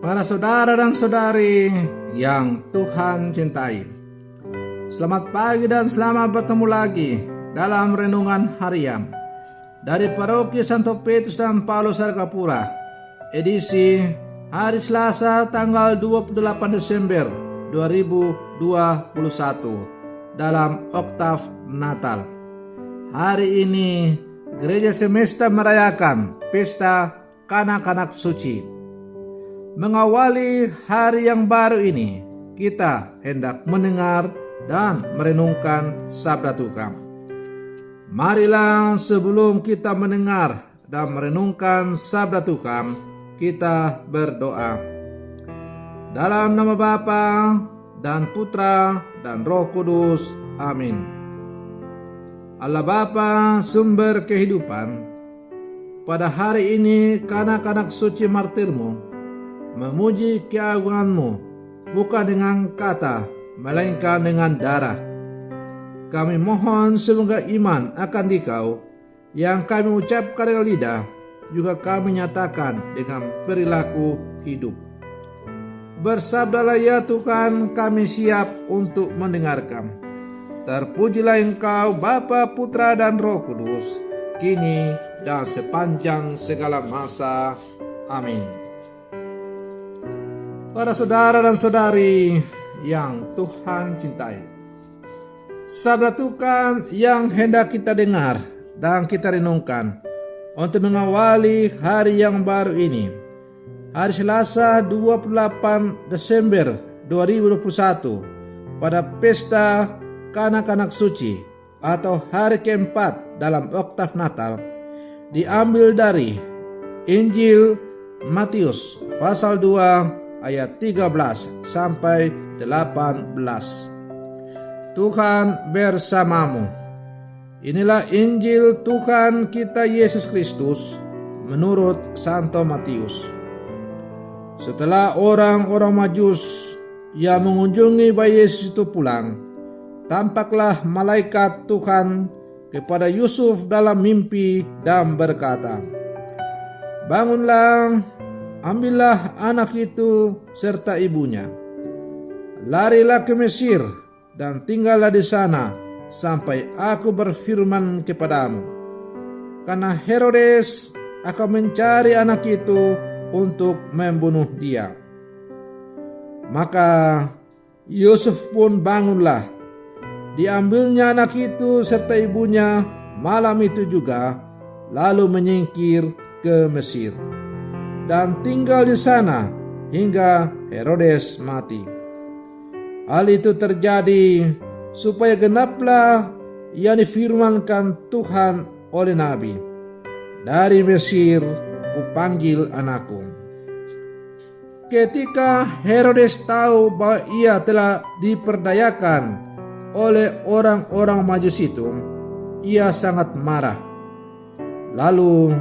Para saudara dan saudari yang Tuhan cintai, selamat pagi dan selamat bertemu lagi dalam renungan harian dari Paroki Santo Petrus dan Paulus Argapura, edisi hari Selasa tanggal 28 Desember 2021 dalam Oktav Natal. Hari ini Gereja Semesta merayakan pesta Kanak-kanak Suci. Mengawali hari yang baru ini, kita hendak mendengar dan merenungkan sabda Tuhan. Marilah sebelum kita mendengar dan merenungkan sabda Tuhan, kita berdoa. Dalam nama Bapa dan Putra dan Roh Kudus. Amin. Allah Bapa, sumber kehidupan, pada hari ini kanak-kanak suci martirmu memuji keagunganmu, bukan dengan kata, melainkan dengan darah. Kami mohon semoga iman akan Dikau yang kami ucapkan dengan lidah, juga kami nyatakan dengan perilaku hidup. Bersabdalah ya Tuhan, kami siap untuk mendengarkan. Terpujilah Engkau Bapa, Putra dan Roh Kudus, kini dan sepanjang segala masa. Amin. Para saudara dan saudari yang Tuhan cintai, sabda Tuhan yang hendak kita dengar dan kita renungkan untuk mengawali hari yang baru ini, hari Selasa 28 Desember 2021, pada pesta Kanak-kanak Suci atau hari keempat dalam Oktav Natal, diambil dari Injil Matius pasal 2 ayat 13 sampai 18. Tuhan bersamamu. Inilah Injil Tuhan kita Yesus Kristus menurut Santo Matius. Setelah orang-orang Majus yang mengunjungi bayi Yesus itu pulang, tampaklah malaikat Tuhan kepada Yusuf dalam mimpi dan berkata, "Bangunlah, ambillah anak itu serta ibunya, larilah ke Mesir dan tinggallah di sana sampai aku berfirman kepadamu, karena Herodes akan mencari anak itu untuk membunuh dia." Maka Yusuf pun bangunlah, diambilnya anak itu serta ibunya malam itu juga, lalu menyingkir ke Mesir dan tinggal di sana hingga Herodes mati. Hal itu terjadi supaya genaplah yang difirmankan Tuhan oleh Nabi, "Dari Mesir kupanggil anakku." Ketika Herodes tahu bahwa ia telah diperdayakan oleh orang-orang Majus itu, ia sangat marah. Lalu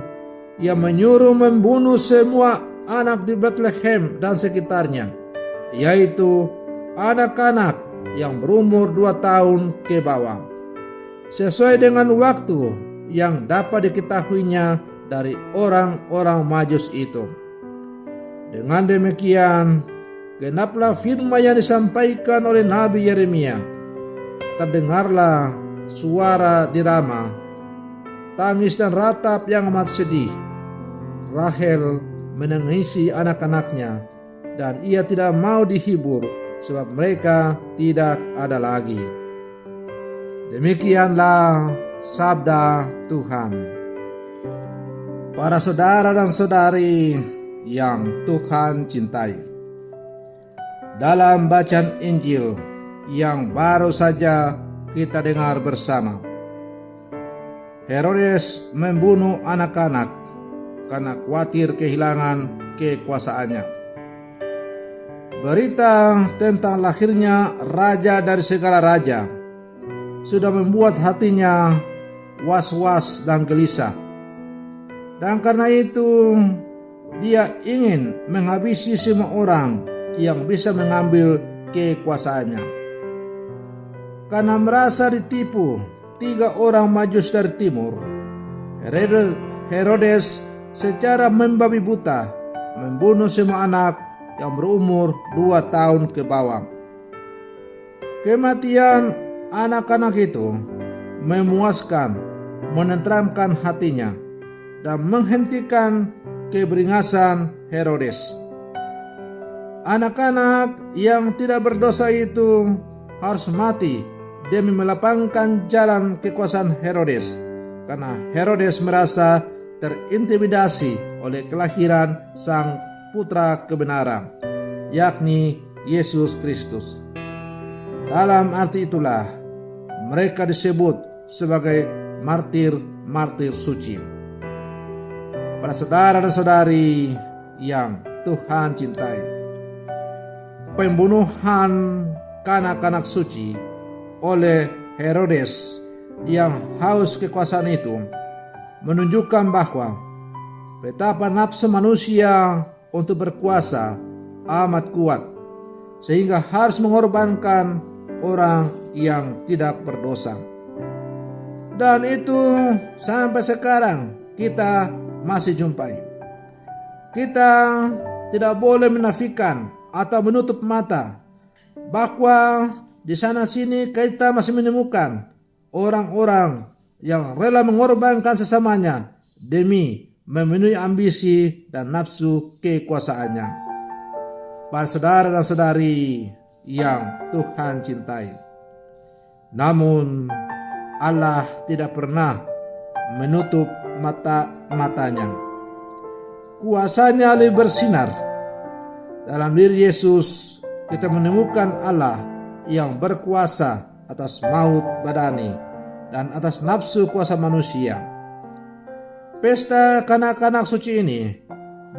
ia menyuruh membunuh semua anak di Bethlehem dan sekitarnya, yaitu anak-anak yang berumur 2 tahun ke bawah, sesuai dengan waktu yang dapat diketahuinya dari orang-orang Majus itu. Dengan demikian, genaplah firman yang disampaikan oleh Nabi Yeremia. Terdengarlah suara di Rama, tangis dan ratap yang amat sedih. Rahel menangisi anak-anaknya, dan ia tidak mau dihibur sebab mereka tidak ada lagi. Demikianlah sabda Tuhan. Para saudara dan saudari yang Tuhan cintai, dalam bacaan Injil yang baru saja kita dengar bersama, Herodes membunuh anak-anak karena khawatir kehilangan kekuasaannya. Berita tentang lahirnya raja dari segala raja sudah membuat hatinya was-was dan gelisah, dan karena itu dia ingin menghabisi semua orang yang bisa mengambil kekuasaannya. Karena merasa ditipu 3 orang Majus dari timur, Herodes secara membabi buta membunuh semua anak yang berumur 2 tahun ke bawah. Kematian anak-anak itu memuaskan, menenteramkan hatinya, dan menghentikan keberingasan Herodes. Anak-anak yang tidak berdosa itu harus mati demi melapangkan jalan kekuasaan Herodes, karena Herodes merasa terintimidasi oleh kelahiran sang putra kebenaran, yakni Yesus Kristus. Dalam arti itulah mereka disebut sebagai martir-martir suci. Para saudara dan saudari yang Tuhan cintai, pembunuhan kanak-kanak suci oleh Herodes yang haus kekuasaan itu menunjukkan bahwa betapa nafsu manusia untuk berkuasa amat kuat, sehingga harus mengorbankan orang yang tidak berdosa. Dan itu sampai sekarang kita masih jumpai. Kita tidak boleh menafikan atau menutup mata bahwa di sana sini kita masih menemukan orang-orang yang rela mengorbankan sesamanya demi memenuhi ambisi dan nafsu kekuasaannya. Para saudara dan saudari yang Tuhan cintai, namun Allah tidak pernah menutup matanya. Kuasanya lebih bersinar. Dalam diri Yesus kita menemukan Allah yang berkuasa atas maut badani dan atas nafsu kuasa manusia. Pesta kanak-kanak suci ini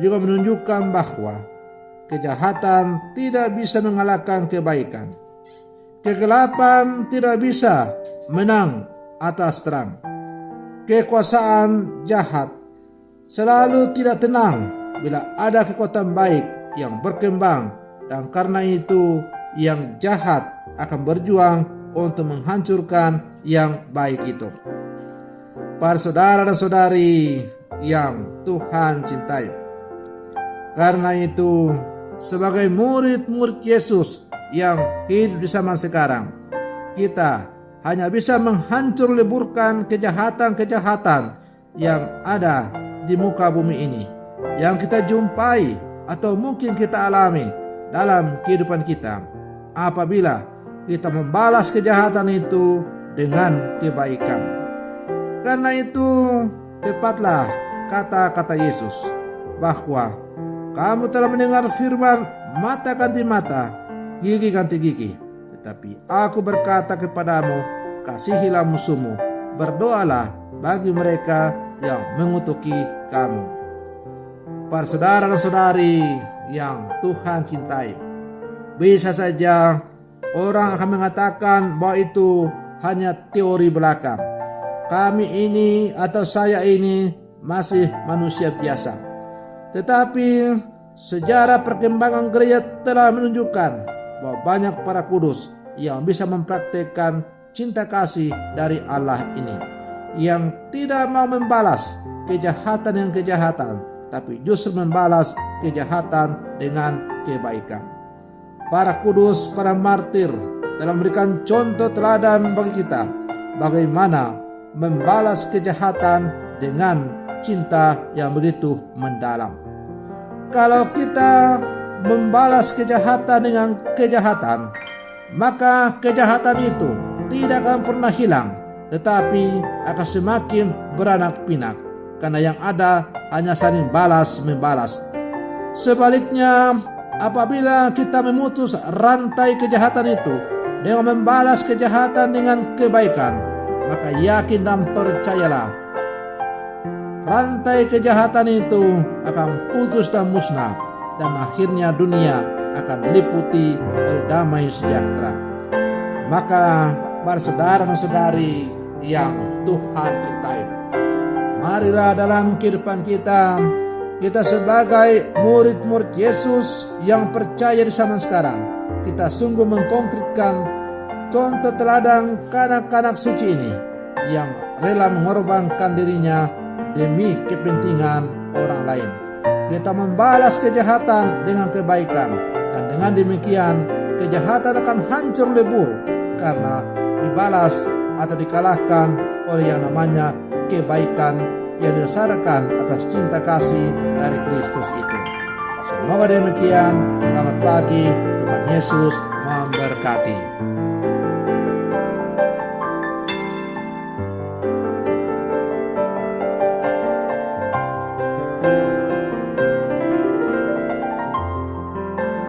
juga menunjukkan bahwa kejahatan tidak bisa mengalahkan kebaikan. Kegelapan tidak bisa menang atas terang. Kekuasaan jahat selalu tidak tenang bila ada kekuatan baik yang berkembang, dan karena itu yang jahat akan berjuang untuk menghancurkan yang baik itu. Para saudara dan saudari yang Tuhan cintai, karena itu sebagai murid-murid Yesus yang hidup di zaman sekarang, kita hanya bisa menghancur leburkan kejahatan-kejahatan yang ada di muka bumi ini, yang kita jumpai atau mungkin kita alami dalam kehidupan kita, apabila kita membalas kejahatan itu dengan kebaikan. Karena itu tepatlah kata-kata Yesus bahwa kamu telah mendengar firman mata ganti mata, gigi ganti gigi. Tetapi aku berkata kepadamu, kasihilah musuhmu, berdoalah bagi mereka yang mengutuki kamu. Para saudara dan saudari yang Tuhan cintai, bisa saja orang akan mengatakan bahwa itu hanya teori belaka. Kami ini atau saya ini masih manusia biasa. Tetapi sejarah perkembangan gereja telah menunjukkan bahwa banyak para kudus yang bisa mempraktekkan cinta kasih dari Allah ini, yang tidak mau membalas kejahatan dengan kejahatan, tapi justru membalas kejahatan dengan kebaikan. Para kudus, para martir telah memberikan contoh teladan bagi kita bagaimana membalas kejahatan dengan cinta yang begitu mendalam. Kalau kita membalas kejahatan dengan kejahatan, maka kejahatan itu tidak akan pernah hilang, tetapi akan semakin beranak pinak, karena yang ada hanya saling balas membalas. Sebaliknya, apabila kita memutus rantai kejahatan itu dengan membalas kejahatan dengan kebaikan, maka yakin dan percayalah, rantai kejahatan itu akan putus dan musnah, dan akhirnya dunia akan diliputi oleh damai sejahtera. Maka para saudara dan saudari yang Tuhan cintai, marilah dalam kehidupan kita sebagai murid-murid Yesus yang percaya di zaman sekarang, kita sungguh mengkonkretkan contoh teladan kanak-kanak suci ini yang rela mengorbankan dirinya demi kepentingan orang lain. Kita membalas kejahatan dengan kebaikan, dan dengan demikian kejahatan akan hancur lebur karena dibalas atau dikalahkan oleh yang namanya kebaikan yang didasarkan atas cinta kasih dari Kristus itu. Semoga demikian. Selamat pagi. Tuhan Yesus memberkati.